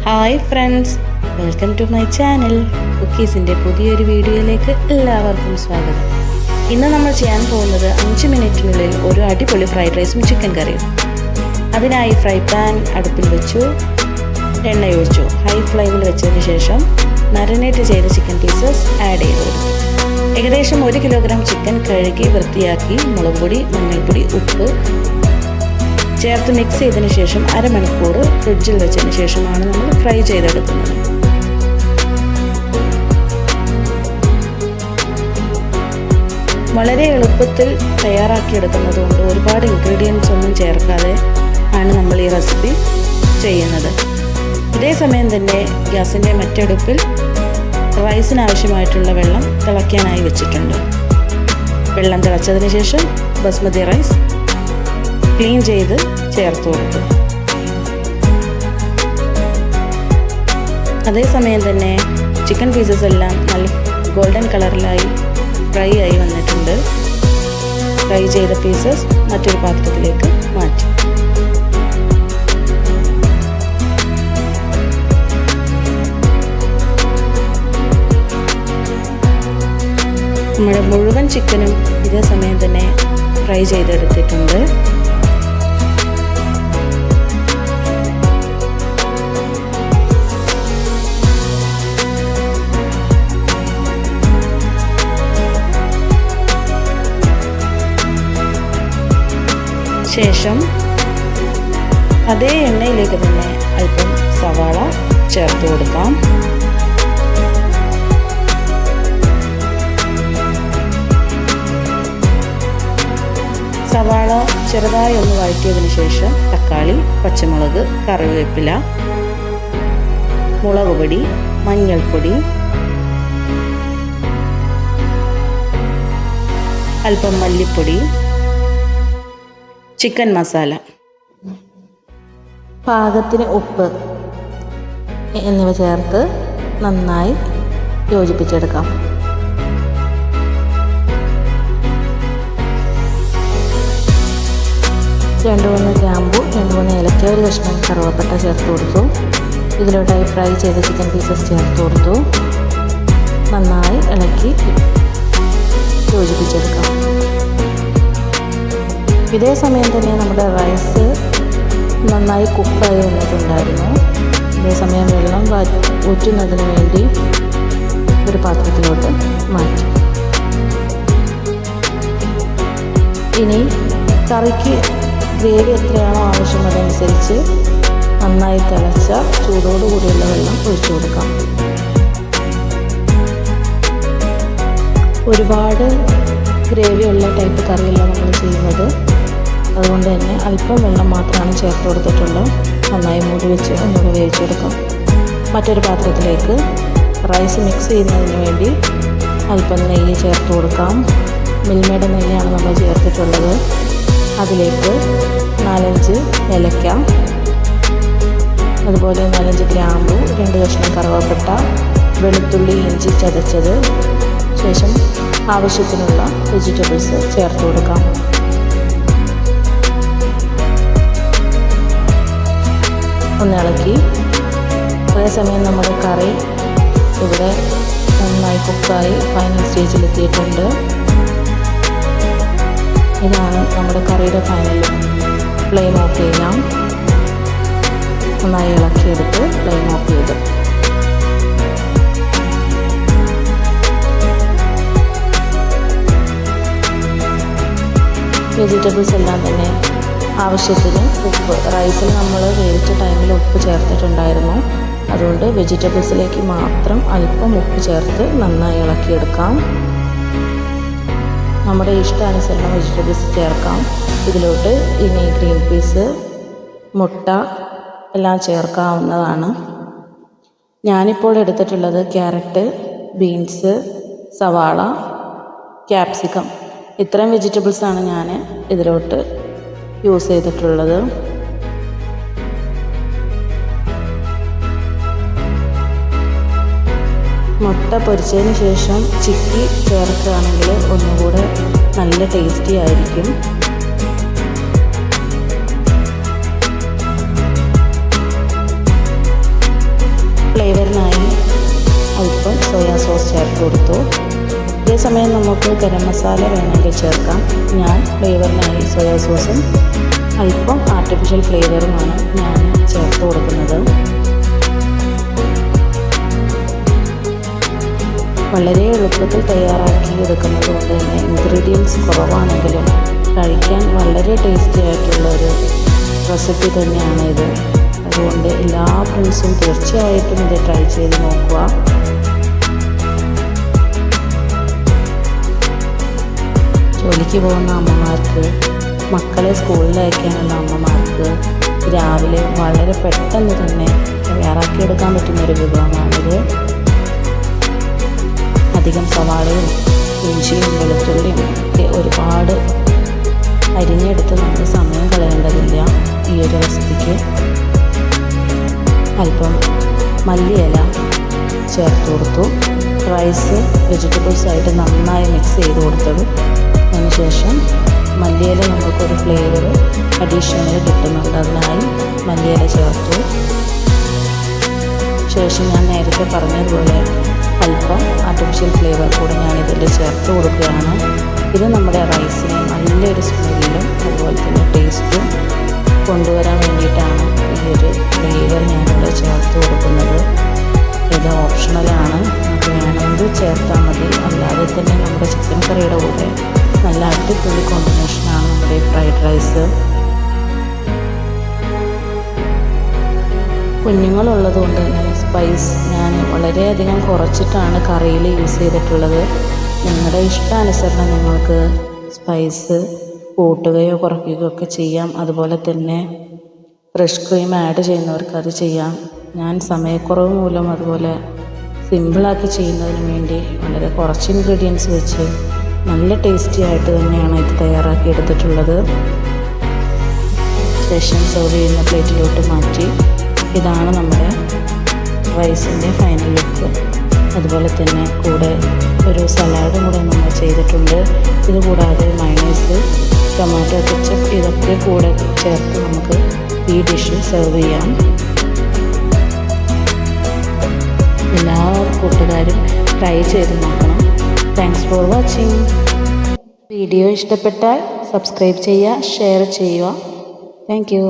Hi friends, welcome to my channel. കുക്കീസിൻ്റെ പുതിയൊരു വീഡിയോയിലേക്ക് എല്ലാവർക്കും സ്വാഗതം. ഇന്ന് നമ്മൾ ചെയ്യാൻ പോകുന്നത് 5 മിനിറ്റിനുള്ളിൽ ഒരു അടിപൊളി ഫ്രൈഡ് റൈസും ചിക്കൻ കറിയും. അതിനായി ഫ്രൈ പാൻ അടുപ്പിൽ വെച്ചു, എണ്ണ ഒഴിച്ചു. ഹൈ ഫ്ലെയിമിൽ വെച്ചതിന് ശേഷം മാരിനേറ്റ് ചെയ്ത ചിക്കൻ പീസസ് ആഡ് ചെയ്തു. ഏകദേശം 1 കിലോഗ്രാം ചിക്കൻ കഴുകി വൃത്തിയാക്കി മുളക് പൊടി, മഞ്ഞൾപ്പൊടി, ഉപ്പ് ചേർത്ത് മിക്സ് ചെയ്തതിന് ശേഷം അരമണിക്കൂർ ഫ്രിഡ്ജിൽ വെച്ചതിന് ശേഷമാണ് നമ്മൾ ഫ്രൈ ചെയ്തെടുക്കുന്നത്. വളരെ എളുപ്പത്തിൽ തയ്യാറാക്കിയെടുക്കുന്നത് കൊണ്ട് ഒരുപാട് ഇൻഗ്രീഡിയൻസ് ഒന്നും ചേർക്കാതെ ആണ് നമ്മൾ ഈ റെസിപ്പി ചെയ്യുന്നത്. ഇതേ സമയം തന്നെ ഗ്യാസിൻ്റെ മറ്റടുപ്പിൽ റൈസിനാവശ്യമായിട്ടുള്ള വെള്ളം തിളയ്ക്കാനായി വെച്ചിട്ടുണ്ട്. വെള്ളം തിളച്ചതിന് ശേഷം ബസ്മതി റൈസ് ക്ലീൻ ചെയ്ത് ചേർത്ത് കൊടുക്കും. അതേസമയം തന്നെ ചിക്കൻ പീസസ് എല്ലാം നല്ല ഗോൾഡൻ കളറിലായി ഫ്രൈ ആയി വന്നിട്ടുണ്ട്. ഫ്രൈ ചെയ്ത പീസസ് മറ്റൊരു പാത്രത്തിലേക്ക് മാറ്റി. നമ്മുടെ മുഴുവൻ ചിക്കനും ഇതേ സമയം തന്നെ ഫ്രൈ ചെയ്തെടുത്തിട്ടുണ്ട്. ശേഷം അതേ എണ്ണയിലേക്ക് തന്നെ അല്പം സവാള ചേർത്ത് കൊടുക്കാം. സവാള ചെറുതായി ഒന്ന് വഴറ്റിയതിന് ശേഷം തക്കാളി, പച്ചമുളക്, കറിവേപ്പില, മുളക് പൊടി, മഞ്ഞൾപ്പൊടി, അല്പം മല്ലിപ്പൊടി, ചിക്കൻ മസാല, പാകത്തിന് ഉപ്പ് എന്നിവ ചേർത്ത് നന്നായി യോജിപ്പിച്ചെടുക്കാം. രണ്ട് മൂന്ന് ഗ്രാമ്പു, 2-3 ഏലക്ക, ഒരു കഷ്ണം കറുവപ്പട്ട ചേർത്ത് കൊടുത്തു. ഇതിലോട്ടായി ഫ്രൈ ചെയ്ത ചിക്കൻ പീസസ് ചേർത്ത് കൊടുത്തു. നന്നായി ഇളക്കി യോജിപ്പിച്ചെടുക്കാം. ഇതേ സമയം തന്നെ നമ്മുടെ റൈസ് നന്നായി കുക്കായി വന്നിട്ടുണ്ടായിരുന്നു. ഇതേസമയം വെള്ളം ഊറ്റുന്നതിന് വേണ്ടി ഒരു പാത്രത്തിലോട്ട് മാറ്റി. ഇനി കറിക്ക് ഗ്രേവി എത്രയാണോ ആവശ്യം അതനുസരിച്ച് നന്നായി തിളച്ച ചൂടോടുകൂടിയുള്ള വെള്ളം ഒഴിച്ചു കൊടുക്കാം. ഒരുപാട് ഗ്രേവിയുള്ള ടൈപ്പ് കറിയല്ല നമ്മൾ ചെയ്യുന്നത്. അതുകൊണ്ട് തന്നെ അല്പം വെള്ളം മാത്രമാണ് ചേർത്ത് കൊടുത്തിട്ടുള്ളത്. നന്നായി മൂടി വെച്ച് ഒന്നുകൂടെ വേവിച്ചെടുക്കാം. മറ്റൊരു പാത്രത്തിലേക്ക് റൈസ് മിക്സ് ചെയ്യുന്നതിന് വേണ്ടി അല്പം നെയ്യ് ചേർത്ത് കൊടുക്കാം. മിൽമയുടെ നെയ്യാണ് നമ്മൾ ചേർത്തിട്ടുള്ളത്. അതിലേക്ക് 4-5 ഏലക്ക, അതുപോലെ 4-5 ഗ്രാമ്പു, 2 കഷ്ണം കറുവപ്പട്ട, വെളുത്തുള്ളി, ഇഞ്ചി ചതച്ചത്, ശേഷം ആവശ്യത്തിനുള്ള വെജിറ്റബിൾസ് ചേർത്ത് കൊടുക്കാം. ഒന്ന് ഇളക്കി. അതേസമയം നമ്മുടെ കറി ഇവിടെ നന്നായി കുക്കായി ഫൈനൽ സ്റ്റേജിലെത്തിയിട്ടുണ്ട്. ഇതാണ് നമ്മുടെ കറിയുടെ ഫൈനൽ. ഫ്ലെയിം ഓഫ് ചെയ്യാം. നന്നായി ഇളക്കിയെടുത്ത് ഫ്ലെയിം ഓഫ് ചെയ്തു. വെജിറ്റബിൾസ് എല്ലാം തന്നെ ആവശ്യത്തിന് ഉപ്പ്, റൈസിൽ നമ്മൾ വേവിച്ച ടൈമിൽ ഉപ്പ് ചേർത്തിട്ടുണ്ടായിരുന്നു. അതുകൊണ്ട് വെജിറ്റബിൾസിലേക്ക് മാത്രം അല്പം ഉപ്പ് ചേർത്ത് നന്നായി ഇളക്കിയെടുക്കാം. നമ്മുടെ ഇഷ്ടാനുസരണം വെജിറ്റബിൾസ് ചേർക്കാം. ഇതിലോട്ട് ഇനി ഗ്രീൻ പീസ്, മുട്ട എല്ലാം ചേർക്കാവുന്നതാണ്. ഞാനിപ്പോൾ എടുത്തിട്ടുള്ളത് ക്യാരറ്റ്, ബീൻസ്, സവാള, ക്യാപ്സിക്കം, ഇത്രയും വെജിറ്റബിൾസാണ് ഞാൻ ഇതിലോട്ട് യൂസ് ചെയ്തിട്ടുള്ളത്. മുട്ട പൊരിച്ചതിന് ശേഷം ചിക്കി ചേർക്കുകയാണെങ്കിൽ ഒന്നുകൂടെ നല്ല ടേസ്റ്റി ആയിരിക്കും. ഗരം മസാല വേണമെങ്കിൽ ചേർക്കാം. ഞാൻ ഫ്ലേവറിനായി സോയാ സോസും അല്പം ആർട്ടിഫിഷ്യൽ ഫ്ലേവറുമാണ് ഞാൻ ചേർത്ത് കൊടുക്കുന്നത്. വളരെ എളുപ്പത്തിൽ തയ്യാറാക്കി എടുക്കുന്നത് കൊണ്ട് തന്നെ ഇൻഗ്രീഡിയൻസ് കുറവാണെങ്കിലും കഴിക്കാൻ വളരെ ടേസ്റ്റി ആയിട്ടുള്ളൊരു റെസിപ്പി തന്നെയാണ് ഇത്. അതുകൊണ്ട് എല്ലാ ഫ്രണ്ട്സും തീർച്ചയായിട്ടും ഇത് ട്രൈ ചെയ്ത് നോക്കുക. ജോലിക്ക് പോകുന്ന അമ്മമാർക്ക്, മക്കളെ സ്കൂളിൽ അയക്കാനുള്ള അമ്മമാർക്ക് രാവിലെ വളരെ പെട്ടെന്ന് തന്നെ തയ്യാറാക്കിയെടുക്കാൻ പറ്റുന്നൊരു വിഭവമാണിത്. അധികം സവാളയും ഇഞ്ചിയും വെളുത്തുള്ളിയും ഒക്കെ ഒരുപാട് അരിഞ്ഞെടുത്ത് നമുക്ക് സമയം കളയേണ്ടതില്ല ഈ ഒരു റെസിപ്പിക്ക്. അല്പം മല്ലിയില ചേർത്ത് കൊടുത്തു. റൈസ് വെജിറ്റബിൾസായിട്ട് നന്നായി മിക്സ് ചെയ്ത് കൊടുത്തത്. അതിനുശേഷം മല്ലിയില നമുക്കൊരു ഫ്ലേവർ അഡീഷണൽ കിട്ടുന്നുണ്ട്, അതിനായി മല്ലിയില ചേർത്തു. ശേഷം ഞാൻ നേരത്തെ പറഞ്ഞതുപോലെ അല്പം ആർട്ടിഫിഷ്യൽ ഫ്ലേവർ കൂടെ ഞാനിതിൽ ചേർത്ത് കൊടുക്കുകയാണ്. ഇത് നമ്മുടെ റൈസിന് നല്ലൊരു സ്മെല്ലും അതുപോലെ തന്നെ ടേസ്റ്റും കൊണ്ടുവരാൻ വേണ്ടിയിട്ടാണ് ഈ ഒരു ഫ്ലേവർ ഞാനിവിടെ ചേർത്ത് കൊടുക്കുന്നത്. ഇത് ഓപ്ഷണലാണ്, നമുക്ക് വേണമെങ്കിൽ ചേർത്താൽ മതി. അല്ലാതെ തന്നെ നമ്മുടെ ചിക്കൻ കറിയുടെ കൂടെ നല്ല അടിപൊളി കോമ്പിനേഷനാണ് നമ്മുടെ ഫ്രൈഡ് റൈസ്. കുഞ്ഞുങ്ങളുള്ളത് കൊണ്ട് തന്നെ സ്പൈസ് ഞാൻ വളരെയധികം കുറച്ചിട്ടാണ് കറിയിൽ യൂസ് ചെയ്തിട്ടുള്ളത്. നിങ്ങളുടെ ഇഷ്ടാനുസരണം നിങ്ങൾക്ക് സ്പൈസ് കൂട്ടുകയോ കുറയ്ക്കുകയോ ഒക്കെ ചെയ്യാം. അതുപോലെ തന്നെ ഫ്രഷ് ക്രീം ആഡ് ചെയ്യുന്നവർക്ക് അത് ചെയ്യാം. ഞാൻ സമയക്കുറവ് മൂലം അതുപോലെ സിമ്പിളാക്കി ചെയ്യുന്നതിന് വേണ്ടി വളരെ കുറച്ച് ഇൻഗ്രീഡിയൻസ് വെച്ച് നല്ല ടേസ്റ്റി ആയിട്ട് തന്നെയാണ് ഇത് തയ്യാറാക്കി എടുത്തിട്ടുള്ളത്. ശേഷം സെർവ് ചെയ്യുന്ന പ്ലേറ്റിലോട്ട് മാറ്റി. ഇതാണ് നമ്മുടെ റൈസിൻ്റെ ഫൈനൽ ലുക്ക്. അതുപോലെ തന്നെ കൂടെ ഒരു സലാഡും കൂടെ നമ്മൾ ചെയ്തിട്ടുണ്ട്. ഇതുകൂടാതെ മയണൈസ്, ടൊമാറ്റോ കെച്ചപ്പ് ഇതൊക്കെ കൂടെ ചേർത്ത് നമുക്ക് ഈ ഡിഷ് സെർവ് ചെയ്യാം. എല്ലാ കൂട്ടുകാരും ട്രൈ ചെയ്ത് നോക്കണം. Thanks for watching. വീഡിയോ ഇഷ്ടപ്പെട്ടാൽ സബ്സ്ക്രൈബ് ചെയ്യുക, ഷെയർ ചെയ്യുക. Thank you.